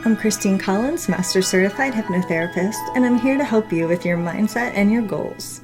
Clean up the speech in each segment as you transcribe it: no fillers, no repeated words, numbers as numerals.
I'm Christine Collins, Master Certified Hypnotherapist, and I'm here to help you with your mindset and your goals.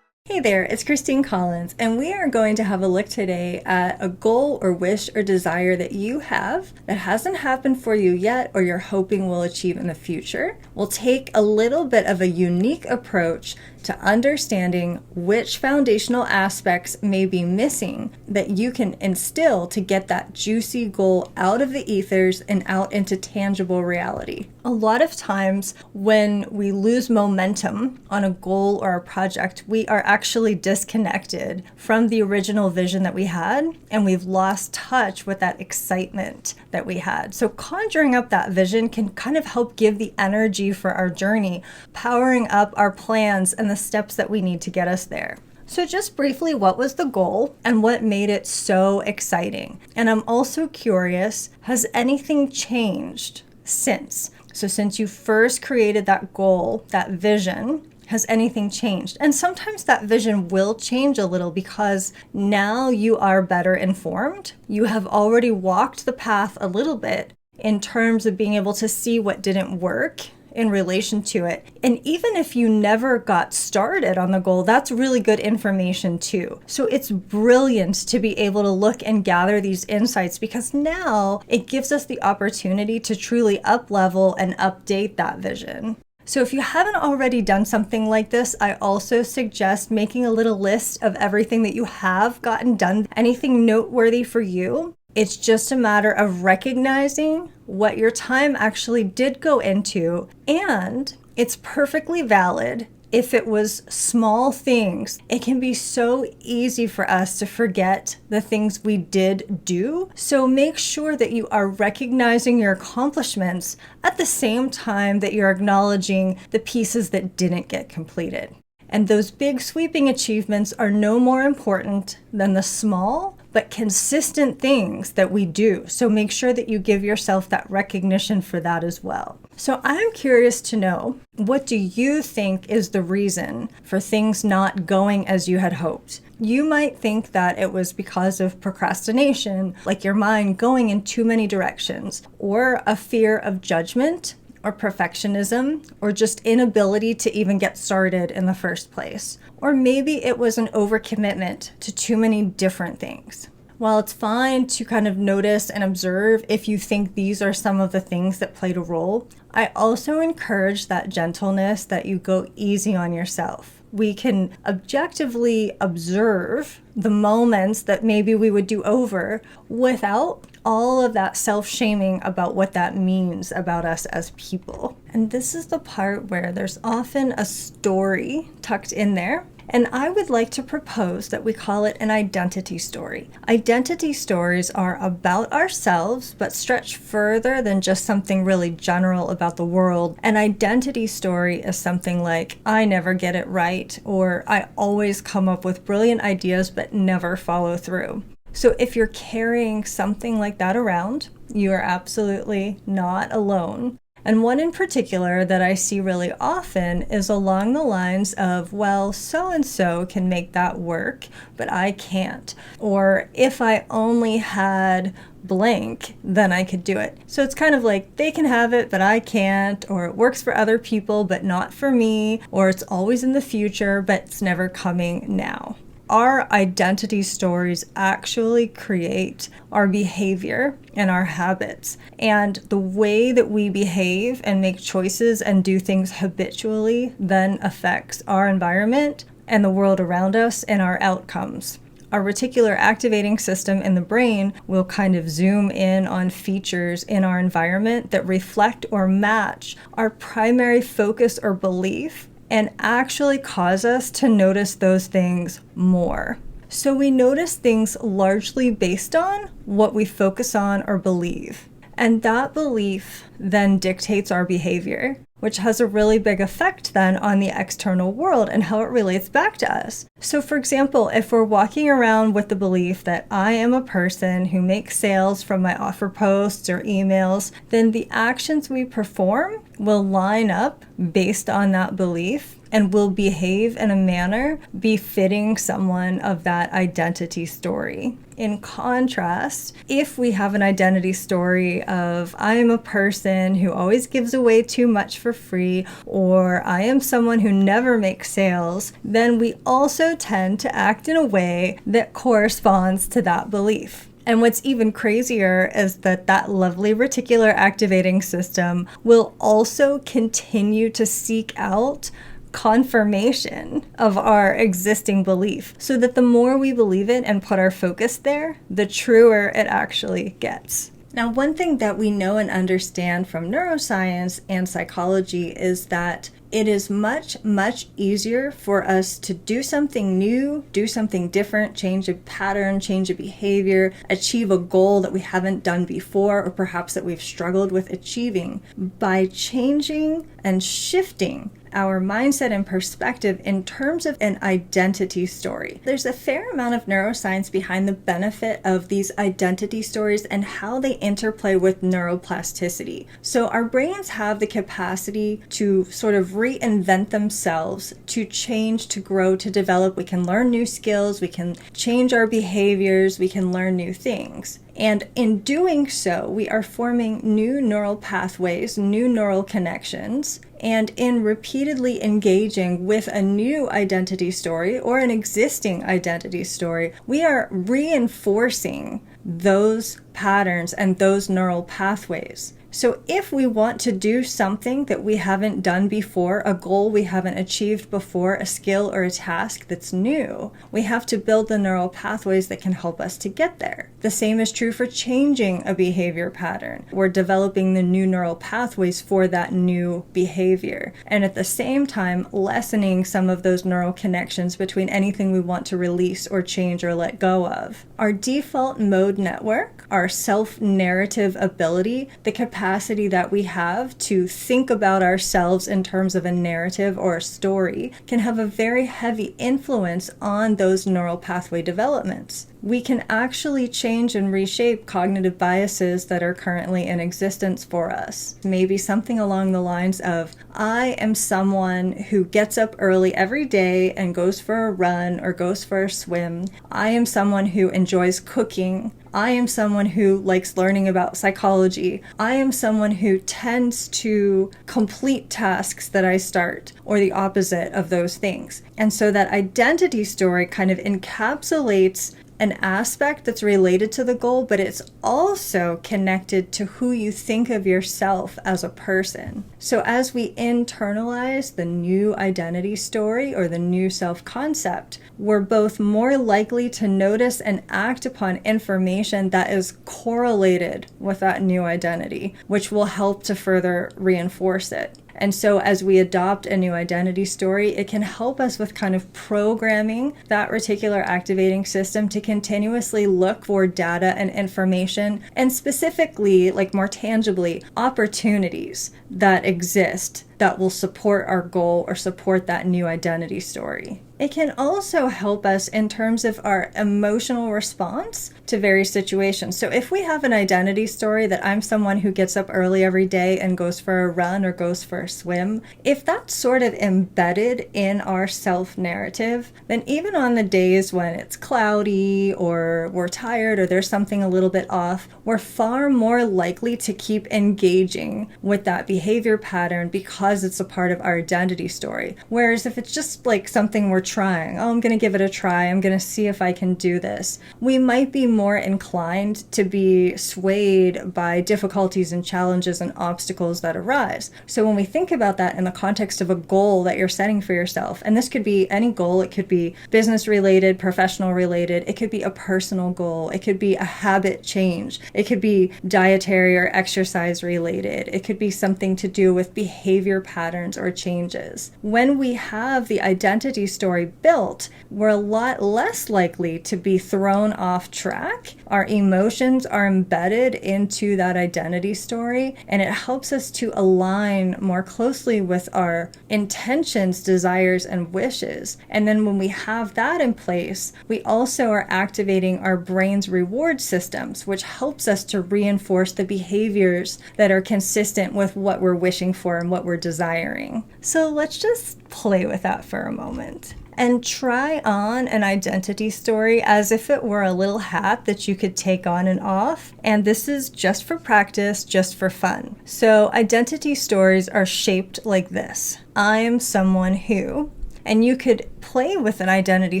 Hey there, it's Christine Collins, and we are going to have a look today at a goal or wish or desire that you have that hasn't happened for you yet or you're hoping will achieve in the future. We'll take a little bit of a unique approach to understanding which foundational aspects may be missing that you can instill to get that juicy goal out of the ethers and out into tangible reality. A lot of times when we lose momentum on a goal or a project, we are actually disconnected from the original vision that we had, and we've lost touch with that excitement that we had. So conjuring up that vision can kind of help give the energy for our journey, powering up our plans and the steps that we need to get us there. So just briefly, what was the goal and what made it so exciting? And I'm also curious, has anything changed since? So since you first created that goal, that vision, has anything changed? And sometimes that vision will change a little because now you are better informed. You have already walked the path a little bit in terms of being able to see what didn't work in relation to it. And even if you never got started on the goal, that's really good information too. So it's brilliant to be able to look and gather these insights because now it gives us the opportunity to truly up-level and update that vision. So if you haven't already done something like this, I also suggest making a little list of everything that you have gotten done, anything noteworthy for you. It's just a matter of recognizing what your time actually did go into, and it's perfectly valid if it was small things. It can be so easy for us to forget the things we did do. So make sure that you are recognizing your accomplishments at the same time that you're acknowledging the pieces that didn't get completed. And those big sweeping achievements are no more important than the small but consistent things that we do. So make sure that you give yourself that recognition for that as well. So I'm curious to know, what do you think is the reason for things not going as you had hoped? You might think that it was because of procrastination, like your mind going in too many directions, or a fear of judgment, or perfectionism, or just inability to even get started in the first place. Or maybe it was an overcommitment to too many different things. While it's fine to kind of notice and observe if you think these are some of the things that played a role, I also encourage that gentleness, that you go easy on yourself. We can objectively observe the moments that maybe we would do over without all of that self-shaming about what that means about us as people. And this is the part where there's often a story tucked in there. And I would like to propose that we call it an identity story. Identity stories are about ourselves, but stretch further than just something really general about the world. An identity story is something like, I never get it right, or I always come up with brilliant ideas but never follow through. So if you're carrying something like that around, you are absolutely not alone. And one in particular that I see really often is along the lines of, well, so-and-so can make that work, but I can't. Or if I only had blank, then I could do it. So it's kind of like they can have it, but I can't, or it works for other people, but not for me, or it's always in the future, but it's never coming now. Our identity stories actually create our behavior and our habits. And the way that we behave and make choices and do things habitually then affects our environment and the world around us and our outcomes. Our reticular activating system in the brain will kind of zoom in on features in our environment that reflect or match our primary focus or belief, and actually cause us to notice those things more. So we notice things largely based on what we focus on or believe. And that belief then dictates our behavior, which has a really big effect then on the external world and how it relates back to us. So for example, if we're walking around with the belief that I am a person who makes sales from my offer posts or emails, then the actions we perform will line up based on that belief. and will behave in a manner befitting someone of that identity story. In contrast, if we have an identity story of I am a person who always gives away too much for free, or I am someone who never makes sales, then we also tend to act in a way that corresponds to that belief. And what's even crazier is that that lovely reticular activating system will also continue to seek out confirmation of our existing belief, so that the more we believe it and put our focus there, the truer it actually gets. Now, one thing that we know and understand from neuroscience and psychology is that it is much, much easier for us to do something new, do something different, change a pattern, change a behavior, achieve a goal that we haven't done before, or perhaps that we've struggled with achieving, by changing and shifting our mindset and perspective in terms of an identity story. There's a fair amount of neuroscience behind the benefit of these identity stories and how they interplay with neuroplasticity. So our brains have the capacity to sort of reinvent themselves, to change, to grow, to develop. We can learn new skills, we can change our behaviors, we can learn new things. And in doing so, we are forming new neural pathways, new neural connections, and in repeatedly engaging with a new identity story or an existing identity story, we are reinforcing those patterns and those neural pathways. So if we want to do something that we haven't done before, a goal we haven't achieved before, a skill or a task that's new, we have to build the neural pathways that can help us to get there. The same is true for changing a behavior pattern. We're developing the new neural pathways for that new behavior. And at the same time, lessening some of those neural connections between anything we want to release or change or let go of. Our default mode network, our self-narrative ability, the capacity that we have to think about ourselves in terms of a narrative or a story, can have a very heavy influence on those neural pathway developments. We can actually change and reshape cognitive biases that are currently in existence for us. Maybe something along the lines of, I am someone who gets up early every day and goes for a run or goes for a swim. I am someone who enjoys cooking. I am someone who likes learning about psychology. I am someone who tends to complete tasks that I start, or the opposite of those things. And so that identity story kind of encapsulates an aspect that's related to the goal, but it's also connected to who you think of yourself as a person. So as we internalize the new identity story or the new self-concept, we're both more likely to notice and act upon information that is correlated with that new identity, which will help to further reinforce it. And so as we adopt a new identity story, it can help us with kind of programming that reticular activating system to continuously look for data and information, and specifically, like more tangibly, opportunities that exist that will support our goal or support that new identity story. It can also help us in terms of our emotional response to various situations. So if we have an identity story that I'm someone who gets up early every day and goes for a run or goes for a swim, if that's sort of embedded in our self-narrative, then even on the days when it's cloudy or we're tired or there's something a little bit off, we're far more likely to keep engaging with that behavior pattern because it's a part of our identity story. Whereas if it's just like something we're trying, oh, I'm going to give it a try, I'm going to see if I can do this, we might be more inclined to be swayed by difficulties and challenges and obstacles that arise. So when we think about that in the context of a goal that you're setting for yourself, and this could be any goal, it could be business related, professional related, it could be a personal goal, it could be a habit change, it could be dietary or exercise related, it could be something to do with behavior patterns or changes. When we have the identity story story built, we're a lot less likely to be thrown off track. Our emotions are embedded into that identity story, and it helps us to align more closely with our intentions, desires, and wishes. And then when we have that in place, we also are activating our brain's reward systems, which helps us to reinforce the behaviors that are consistent with what we're wishing for and what we're desiring. So let's just play with that for a moment and try on an identity story as if it were a little hat that you could take on and off. And this is just for practice, just for fun. So identity stories are shaped like this. I am someone who, and you could play with an identity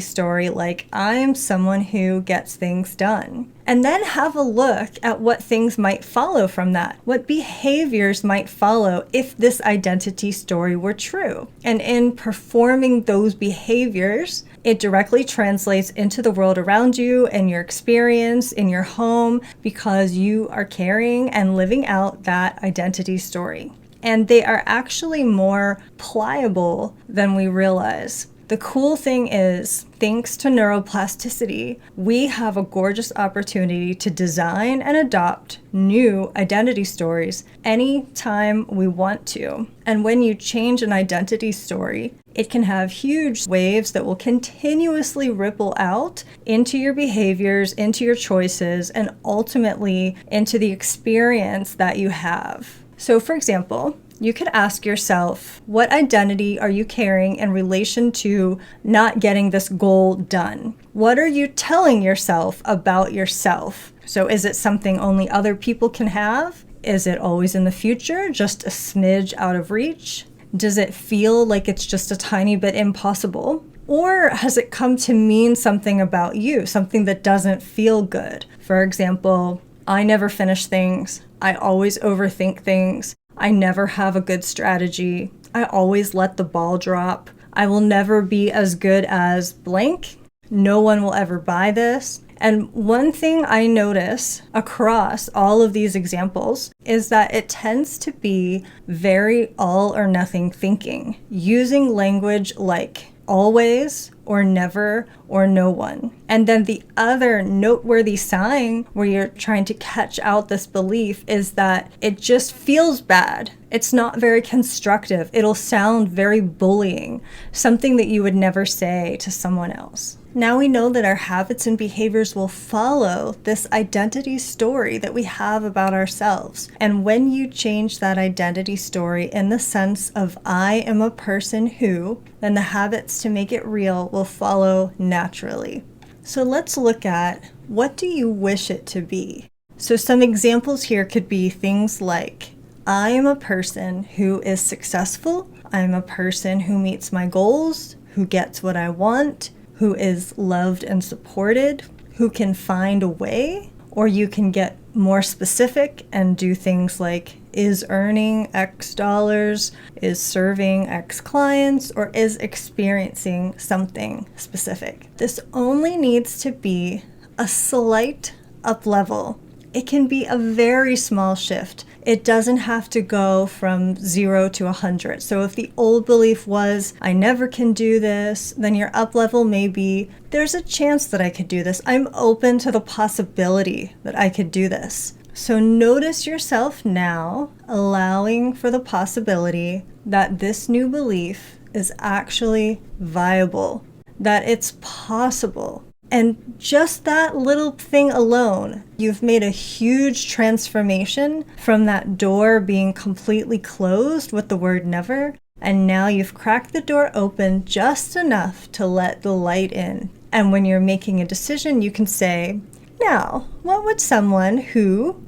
story like, I am someone who gets things done. And then have a look at what things might follow from that. What behaviors might follow if this identity story were true. And in performing those behaviors, it directly translates into the world around you and your experience in your home because you are carrying and living out that identity story. And they are actually more pliable than we realize. The cool thing is, thanks to neuroplasticity, we have a gorgeous opportunity to design and adopt new identity stories anytime we want to. And when you change an identity story, it can have huge waves that will continuously ripple out into your behaviors, into your choices, and ultimately into the experience that you have. So for example, you could ask yourself, what identity are you carrying in relation to not getting this goal done? What are you telling yourself about yourself? So is it something only other people can have? Is it always in the future, just a smidge out of reach? Does it feel like it's just a tiny bit impossible? Or has it come to mean something about you, something that doesn't feel good? For example, I never finish things. I always overthink things. I never have a good strategy. I always let the ball drop. I will never be as good as blank. No one will ever buy this. And one thing I notice across all of these examples is that it tends to be very all or nothing thinking, using language like always or never or no one. And then the other noteworthy sign where you're trying to catch out this belief is that it just feels bad. It's not very constructive. It'll sound very bullying, something that you would never say to someone else. Now we know that our habits and behaviors will follow this identity story that we have about ourselves. And when you change that identity story in the sense of I am a person who, then the habits to make it real will follow naturally. So let's look at, what do you wish it to be? So some examples here could be things like, I am a person who is successful. I am a person who meets my goals, who gets what I want, who is loved and supported, who can find a way. Or you can get more specific and do things like, is earning X dollars, is serving X clients, or is experiencing something specific. This only needs to be a slight up level. It can be a very small shift. It doesn't have to go from 0 to 100. So if the old belief was, I never can do this, then your up level may be, there's a chance that I could do this. I'm open to the possibility that I could do this. So notice yourself now allowing for the possibility that this new belief is actually viable, that it's possible. And just that little thing alone, you've made a huge transformation from that door being completely closed with the word never. And now you've cracked the door open just enough to let the light in. And when you're making a decision, you can say, now, what would someone who ...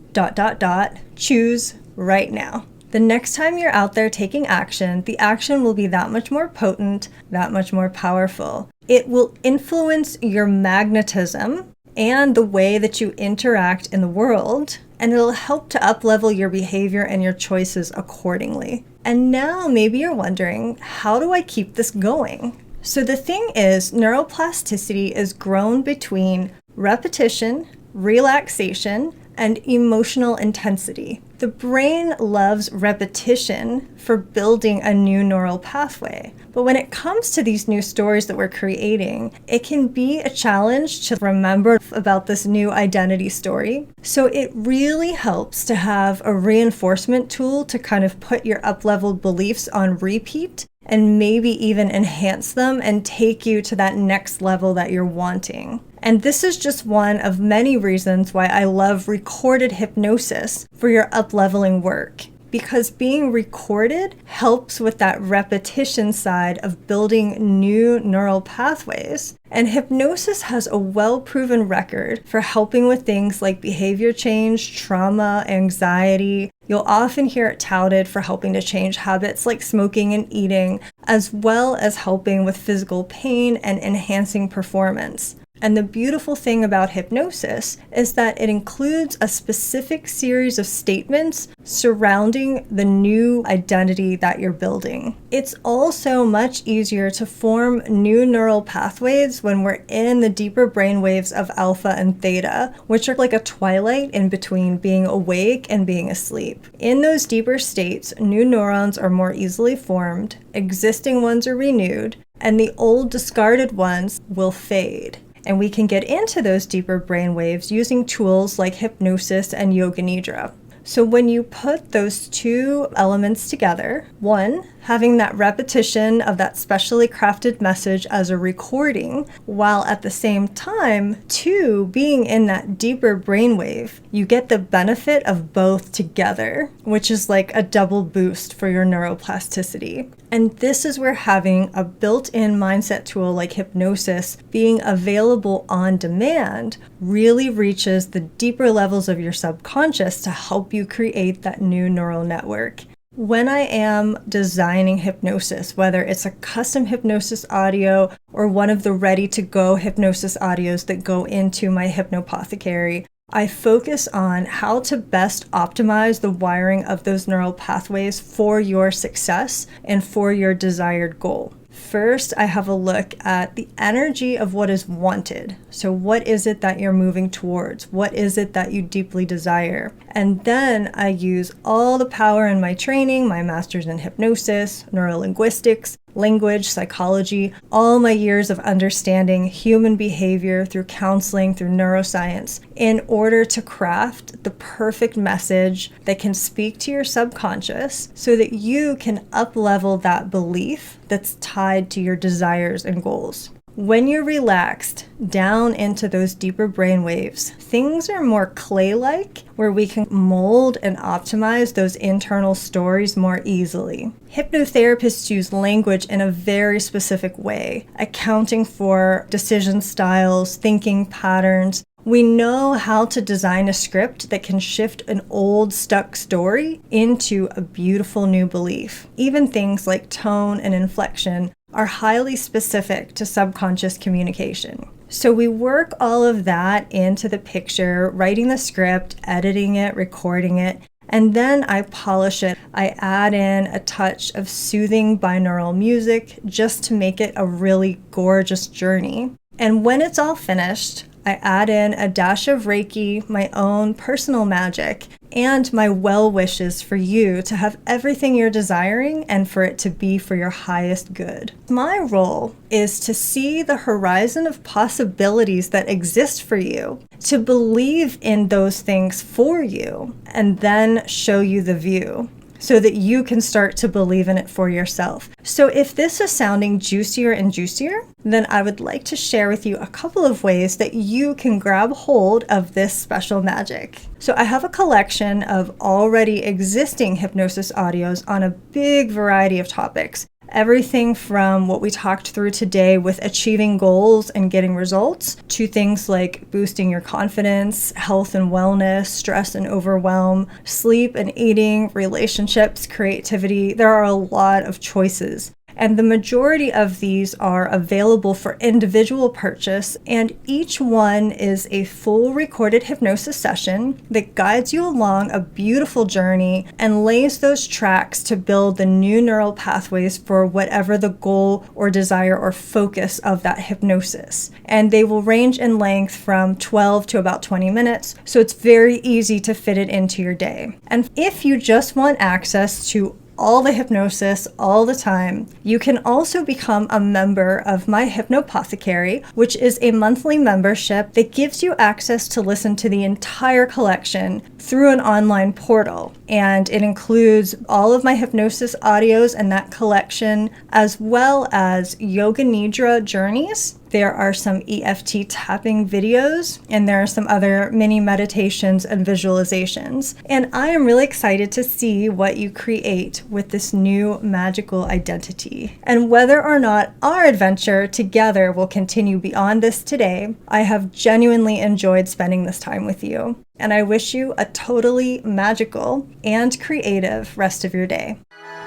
choose right now? The next time you're out there taking action, the action will be that much more potent, that much more powerful. It will influence your magnetism and the way that you interact in the world, and it'll help to up-level your behavior and your choices accordingly. And now maybe you're wondering, how do I keep this going? So the thing is, neuroplasticity is grown between repetition, relaxation, and emotional intensity. The brain loves repetition for building a new neural pathway. But when it comes to these new stories that we're creating, it can be a challenge to remember about this new identity story. So it really helps to have a reinforcement tool to kind of put your up-leveled beliefs on repeat and maybe even enhance them and take you to that next level that you're wanting. And this is just one of many reasons why I love recorded hypnosis for your up-leveling work. Because being recorded helps with that repetition side of building new neural pathways. And hypnosis has a well-proven record for helping with things like behavior change, trauma, anxiety. You'll often hear it touted for helping to change habits like smoking and eating, as well as helping with physical pain and enhancing performance. And the beautiful thing about hypnosis is that it includes a specific series of statements surrounding the new identity that you're building. It's also much easier to form new neural pathways when we're in the deeper brainwaves of alpha and theta, which are like a twilight in between being awake and being asleep. In those deeper states, new neurons are more easily formed, existing ones are renewed, and the old discarded ones will fade. And we can get into those deeper brainwaves using tools like hypnosis and yoga nidra. So when you put those two elements together, one, having that repetition of that specially crafted message as a recording, while at the same time, two, being in that deeper brainwave, you get the benefit of both together, which is like a double boost for your neuroplasticity. And this is where having a built-in mindset tool like hypnosis being available on demand really reaches the deeper levels of your subconscious to help you create that new neural network. When I am designing hypnosis, whether it's a custom hypnosis audio or one of the ready-to-go hypnosis audios that go into my Hypnopothecary, I focus on how to best optimize the wiring of those neural pathways for your success and for your desired goal. First, I have a look at the energy of what is wanted. So what is it that you're moving towards? What is it that you deeply desire? And then I use all the power in my training, my master's in hypnosis, neurolinguistics, language, psychology, all my years of understanding human behavior through counseling, through neuroscience, in order to craft the perfect message that can speak to your subconscious so that you can up-level that belief that's tied to your desires and goals. When you're relaxed down into those deeper brain waves, things are more clay-like, where we can mold and optimize those internal stories more easily. Hypnotherapists use language in a very specific way, accounting for decision styles, thinking patterns. We know how to design a script that can shift an old stuck story into a beautiful new belief. Even things like tone and inflection are highly specific to subconscious communication. So we work all of that into the picture, writing the script, editing it, recording it, and then I polish it. I add in a touch of soothing binaural music just to make it a really gorgeous journey. And when it's all finished, I add in a dash of Reiki, my own personal magic, and my well wishes for you to have everything you're desiring and for it to be for your highest good. My role is to see the horizon of possibilities that exist for you, to believe in those things for you, and then show you the view, so that you can start to believe in it for yourself. So if this is sounding juicier and juicier, then I would like to share with you a couple of ways that you can grab hold of this special magic. So I have a collection of already existing hypnosis audios on a big variety of topics. Everything from what we talked through today with achieving goals and getting results to things like boosting your confidence, health and wellness, stress and overwhelm, sleep and eating, relationships, creativity. There are a lot of choices. and the majority of these are available for individual purchase, and each one is a full recorded hypnosis session that guides you along a beautiful journey and lays those tracks to build the new neural pathways for whatever the goal or desire or focus of that hypnosis. And they will range in length from 12 to about 20 minutes, so it's very easy to fit it into your day. And if you just want access to all the hypnosis all the time, you can also become a member of my Hypnopothecary, which is a monthly membership that gives you access to listen to the entire collection through an online portal. And it includes all of my hypnosis audios and that collection, as well as yoga nidra journeys. There are some EFT tapping videos, and there are some other mini meditations and visualizations. And I am really excited to see what you create with this new magical identity. And whether or not our adventure together will continue beyond this today, I have genuinely enjoyed spending this time with you. And I wish you a totally magical and creative rest of your day.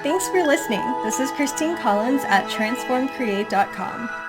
Thanks for listening. This is Christine Collins at transformcreate.com.